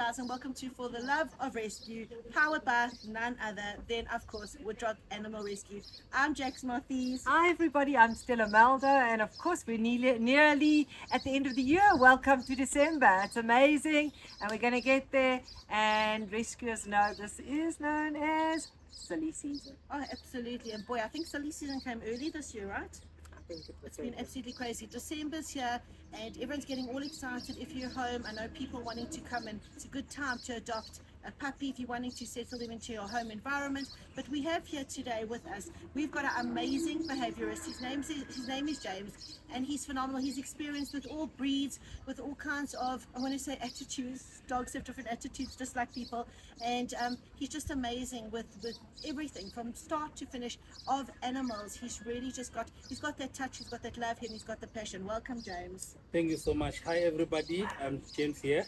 guys, and welcome to For the Love of Rescue, powered by none other than, of course, Woodrock Animal Rescue. I'm Jax Marthies. Hi everybody, I'm Stella Mulder, and of course we're nearly at the end of the year. Welcome to December. It's amazing, and we're going to get there, and rescuers know this is known as silly season. Oh, absolutely. And boy, I think silly season came early this year, right? I think It's been absolutely crazy. December's here and everyone's getting all excited if you're home. I know people wanting to come, and it's a good time to adopt a puppy if you're wanting to settle them into your home environment. But we have here today with us, we've got an amazing behaviourist. His name is James, and he's phenomenal. He's experienced with all breeds, with all kinds of, I want to say, attitudes. Dogs have different attitudes just like people, and he's just amazing with everything from start to finish of animals. He's really just he's got that touch, he's got that love, and he's got the passion. Welcome, James. Thank you so much. Hi everybody, I'm James here.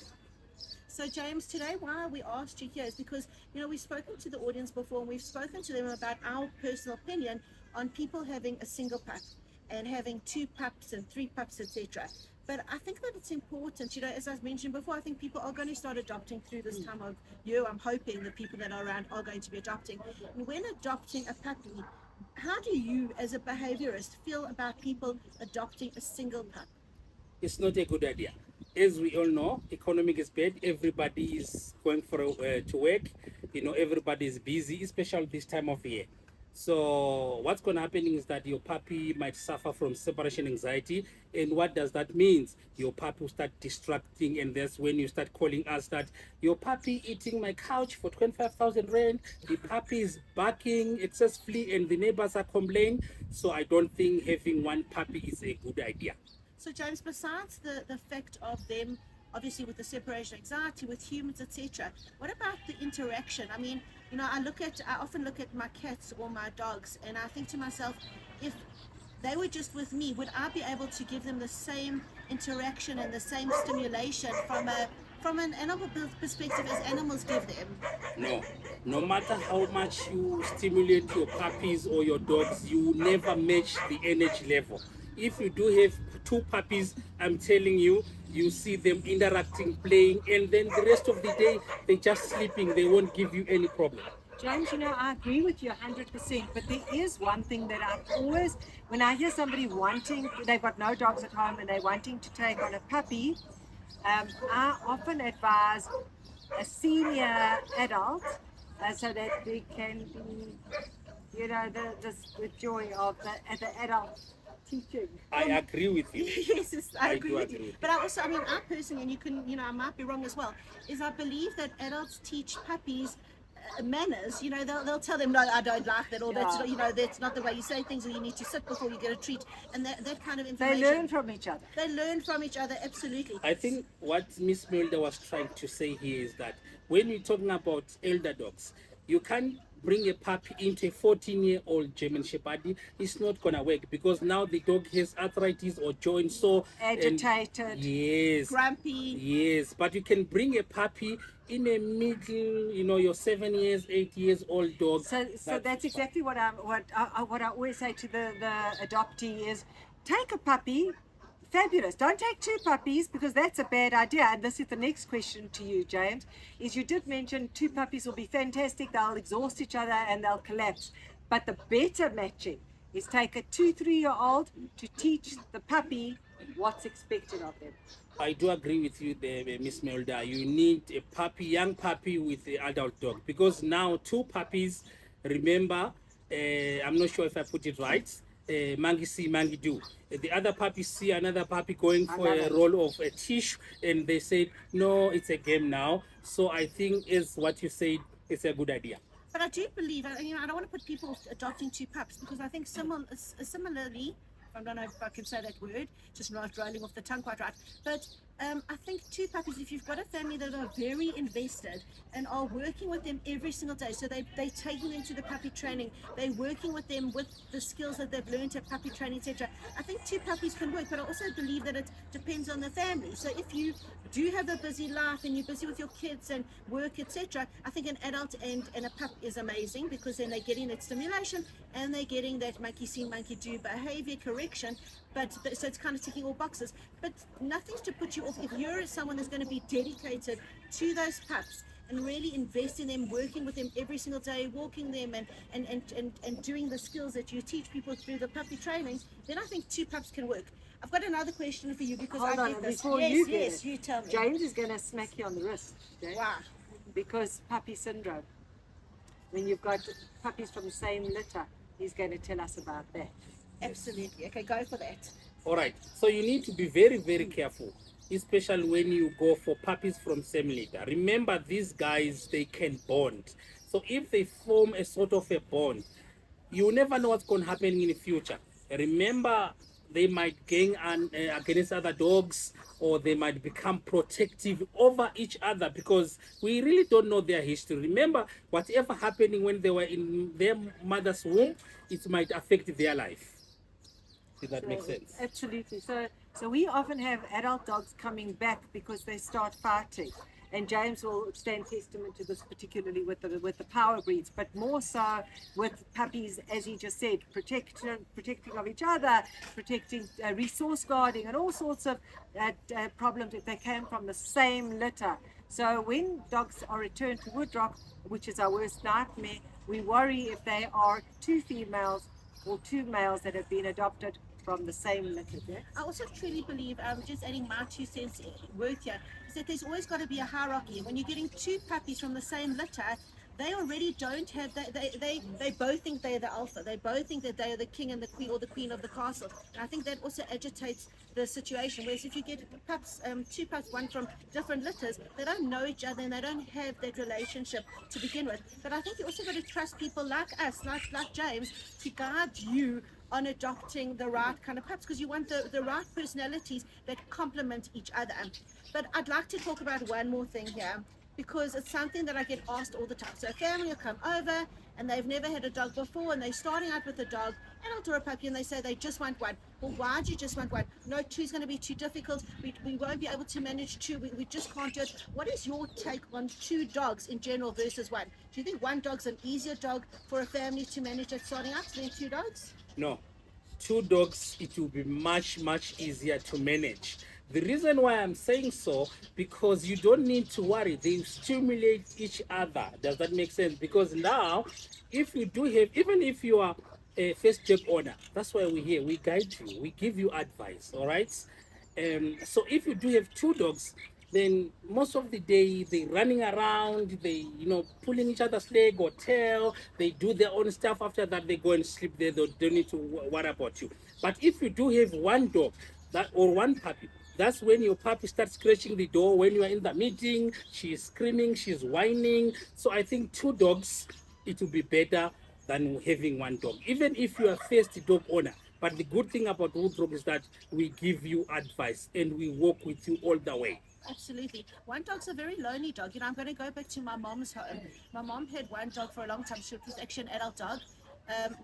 So James, today why we asked you here is because, you know, we've spoken to the audience before, and we've spoken to them about our personal opinion on people having a single pup and having 2 pups and 3 pups, etc. But I think that it's important, you know, as I've mentioned before, I think people are going to start adopting through this time of year. I'm hoping the people that are around are going to be adopting. And when adopting a puppy, how do you, as a behaviourist, feel about people adopting a single pup? It's not a good idea. As we all know, economic is bad. Everybody is going to work. You know, everybody is busy, especially this time of year. So what's going to happen is that your puppy might suffer from separation anxiety. And what does that mean? Your puppy will start distracting, and that's when you start calling us that your puppy eating my couch for 25,000 rand, the puppy is barking excessively, and the neighbors are complaining. So I don't think having one puppy is a good idea. So James, besides the fact of them, obviously with the separation anxiety with humans, etc., what about the interaction? I mean, you know, I often look at my cats or my dogs, and I think to myself, if they were just with me, would I be able to give them the same interaction and the same stimulation from an animal perspective as animals give them? No. No matter how much you stimulate your puppies or your dogs, you will never match the energy level. If you do have 2 puppies, I'm telling you, you see them interacting, playing, and then the rest of the day, they're just sleeping. They won't give you any problem. James, you know, I agree with you 100%, but there is one thing that I always, when I hear somebody they've got no dogs at home and they're wanting to take on a puppy, I often advise a senior adult so that they can be, you know, the joy of the adult teaching. I agree with you. Yes, I agree with agree you. with you. But I also, I mean, I personally, and you can, you know, I might be wrong as well, is I believe that adults teach puppies manners. You know, they'll tell them, no, I don't like that, or that's not, you know, that's not the way you say things, or you need to sit before you get a treat, and that kind of information. They learn from each other. They learn from each other, absolutely. I think what Miss Mulder was trying to say here is that when we're talking about elder dogs, you can't bring a puppy into a 14-year-old German Shepherd. It's not gonna work, because now the dog has arthritis or joint sore, agitated, yes, grumpy. Yes, but you can bring a puppy in a middle, you know, your 7 years, 8 years old dog. So that's exactly what I always say to the adoptee is, take a puppy. Fabulous. Don't take 2 puppies, because that's a bad idea. And this is the next question to you, James, is you did mention 2 puppies will be fantastic. They'll exhaust each other and they'll collapse. But the better matching is take a 2-3-year-old to teach the puppy what's expected of them. I do agree with you there, Miss Melda. You need a puppy, young puppy with an adult dog, because now 2 puppies, remember, I'm not sure if I put it right, monkey see, monkey do. The other puppy see another puppy going for a roll of a tissue, and they say, no, it's a game now. So I think is what you said, it's a good idea. But I do believe, you know, I don't want to put people adopting 2 pups, because I think similarly, I don't know if I can say that word, just not rolling off the tongue quite right, but I think 2 puppies, if you've got a family that are very invested and are working with them every single day, so they're taking them to the puppy training, they're working with them with the skills that they've learned at puppy training, etc. I think 2 puppies can work, but I also believe that it depends on the family. So if you do have a busy life and you're busy with your kids and work, etc., I think an adult and a pup is amazing, because then they're getting that stimulation and they're getting that monkey see, monkey do behavior correction. So it's kind of ticking all boxes, but nothing's to put you off if you're someone that's going to be dedicated to those pups and really invest in them, working with them every single day, walking them and doing the skills that you teach people through the puppy training, then I think 2 pups can work. I've got another question for you because Hold I on, get this. before Yes, you get yes, it, you tell me. James is going to smack you on the wrist, James, Wow. because puppy syndrome. When you've got puppies from the same litter, he's going to tell us about that. Absolutely. Okay, go for that. All right. So you need to be very, very careful, especially when you go for puppies from same litter. Remember, these guys, they can bond. So if they form a sort of a bond, you never know what's going to happen in the future. Remember, they might gang against other dogs, or they might become protective over each other because we really don't know their history. Remember, whatever happening when they were in their mother's womb, it might affect their life. If that makes sense. Absolutely. So we often have adult dogs coming back because they start fighting. And James will stand testament to this, particularly with the power breeds, but more so with puppies, as he just said, protecting of each other, protecting resource guarding, and all sorts of problems if they came from the same litter. So when dogs are returned to Woodrock, which is our worst nightmare, we worry if they are 2 females or 2 males that have been adopted from the same litter. I also truly believe, just adding my 2 cents worth here, is that there's always got to be a hierarchy. When you're getting 2 puppies from the same litter, they already don't have that. They both think they're the alpha. They both think that they are the king and the queen, or the queen of the castle. And I think that also agitates the situation. Whereas if you get pups, 2 pups, one from different litters, they don't know each other and they don't have that relationship to begin with. But I think you also got to trust people like us, like James, to guide you on adopting the right kind of pups, because you want the right personalities that complement each other. But I'd like to talk about one more thing here, because it's something that I get asked all the time. So a family will come over and they've never had a dog before, and they're starting out with a dog, adult or a puppy, and they say they just want one. Well, why do you just want one? No, 2 is going to be too difficult. We won't be able to manage 2. We just can't do it. What is your take on 2 dogs in general versus 1? Do you think 1 dog's an easier dog for a family to manage at starting out than 2 dogs? No, 2 dogs, it will be much, much easier to manage. The reason why I'm saying so, because you don't need to worry. They stimulate each other. Does that make sense? Because now, if you do have, even if you are a first dog owner, that's why we're here. We guide you. We give you advice. All right. So if you do have 2 dogs, then most of the day they running around, they pulling each other's leg or tail, they do their own stuff. After that they go and sleep there. They don't need to worry about you. But if you do have 1 dog or 1 puppy, that's when your puppy starts scratching the door when you are in the meeting. She's screaming, she's whining. So I think 2 dogs, it will be better than having 1 dog, even if you are first dog owner. But the good thing about Woodrock is that we give you advice and we walk with you all the way. Absolutely. 1 dog's a very lonely dog. I'm going to go back to my mom's home. My mom had 1 dog for a long time. She was actually an adult dog.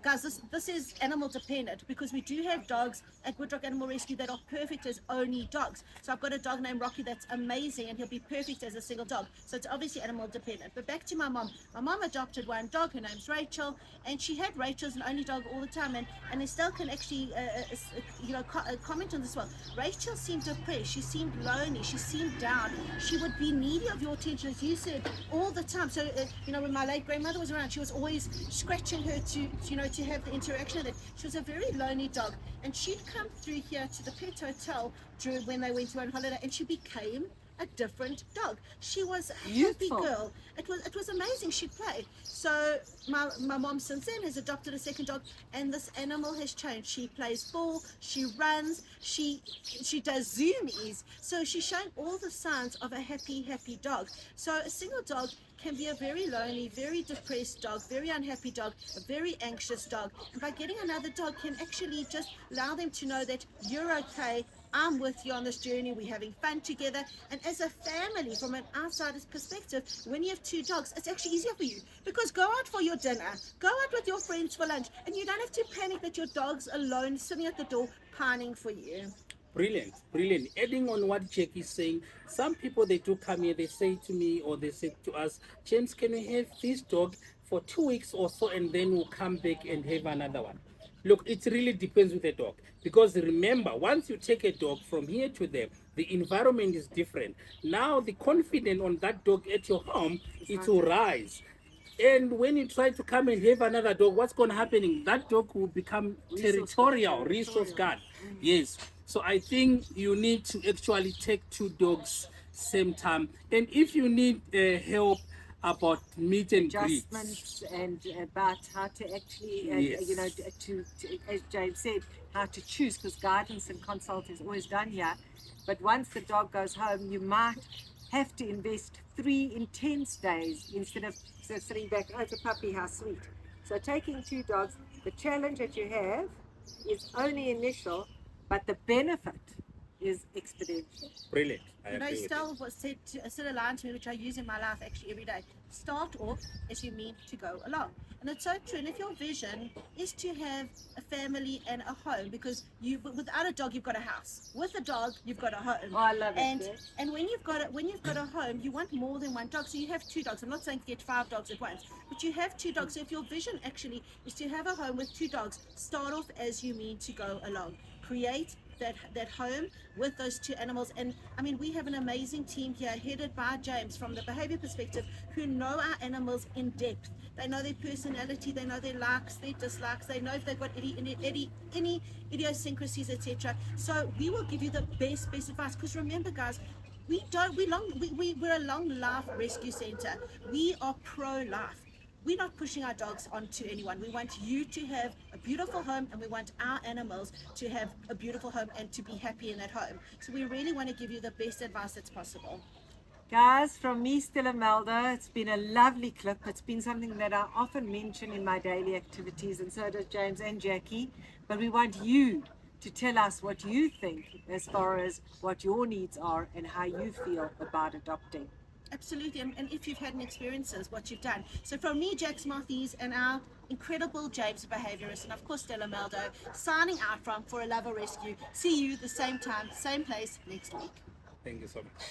Guys, this is animal dependent, because we do have dogs at Woodrock Animal Rescue that are perfect as only dogs. So I've got a dog named Rocky that's amazing, and he'll be perfect as a single dog. So it's obviously animal dependent. But back to my mom. My mom adopted 1 dog. Her name's Rachel, and she had Rachel as an only dog all the time. And Estelle can actually, comment on this well. Rachel seemed depressed. She seemed lonely. She seemed down. She would be needy of your attention, as you said, all the time. So when my late grandmother was around, she was always scratching her to have the interaction with it. She was a very lonely dog, and she'd come through here to the pet hotel when they went on holiday, and she became a different dog. She was a happy Beautiful. girl. It was amazing. She'd play. So my mom since then has adopted a 2nd dog, and this animal has changed. She plays ball, she runs, she does zoomies. So she's showing all the signs of a happy dog. So a single dog can be a very lonely, very depressed dog, very unhappy dog, a very anxious dog. And by getting another dog can actually just allow them to know that you're okay, I'm with you on this journey, we're having fun together. And as a family, from an outsider's perspective, when you have 2 dogs, it's actually easier for you, because go out for your dinner, go out with your friends for lunch, and you don't have to panic that your dog's alone sitting at the door pining for you. Brilliant, brilliant. Adding on what Jack is saying, some people, they do come here, they say to me, or they say to us, James, can we have this dog for 2 weeks or so, and then we'll come back and have another one? Look, it really depends with a dog, because remember, once you take a dog from here to there, the environment is different. Now the confidence on that dog at your home, it will rise. And when you try to come and have another dog, what's going to happen? That dog will become territorial, resource guard. Yes. So I think you need to actually take two dogs same time. And if you need help about meet and greet, Adjustments and about how to actually, Yes. you know, as James said, how to choose, because guidance and consult is always done here. But once the dog goes home, you might have to invest 3 intense days instead of sitting back, oh, it's a puppy, how sweet. So taking 2 dogs, the challenge that you have is only initial, but the benefit is exponential. brilliant. I You know, agree with Stella you. was said a line to me, which I use in my life actually every day. Start off as you mean to go along. And it's so true. And if your vision is to have a family and a home, because without a dog you've got a house. With a dog you've got a home. Oh, I love it, And yes. and when you've got a home, you want more than one dog. So you have 2 dogs. I'm not saying get 5 dogs at once, but you have 2 dogs. So if your vision actually is to have a home with 2 dogs, start off as you mean to go along. Create that home with those 2 animals. And I mean, we have an amazing team here headed by James from the behavior perspective, who know our animals in depth. They know their personality, they know their likes, their dislikes, they know if they've got any idiosyncrasies, etc. So we will give you the best advice, because remember guys, we're a long life rescue center. We are pro-life. We're not pushing our dogs onto anyone. We want you to have a beautiful home, and we want our animals to have a beautiful home and to be happy in that home. So we really want to give you the best advice that's possible. Guys, from me, Stella Melda, it's been a lovely clip. It's been something that I often mention in my daily activities, and so does James and Jackie. But we want you to tell us what you think as far as what your needs are and how you feel about adopting. Absolutely, and if you've had any experiences, what you've done. So from me, Jax Marthies, and our incredible James Behaviourist, and of course Stella Meldo, signing out from For a Lover Rescue. See you the same time, same place next week. Thank you so much.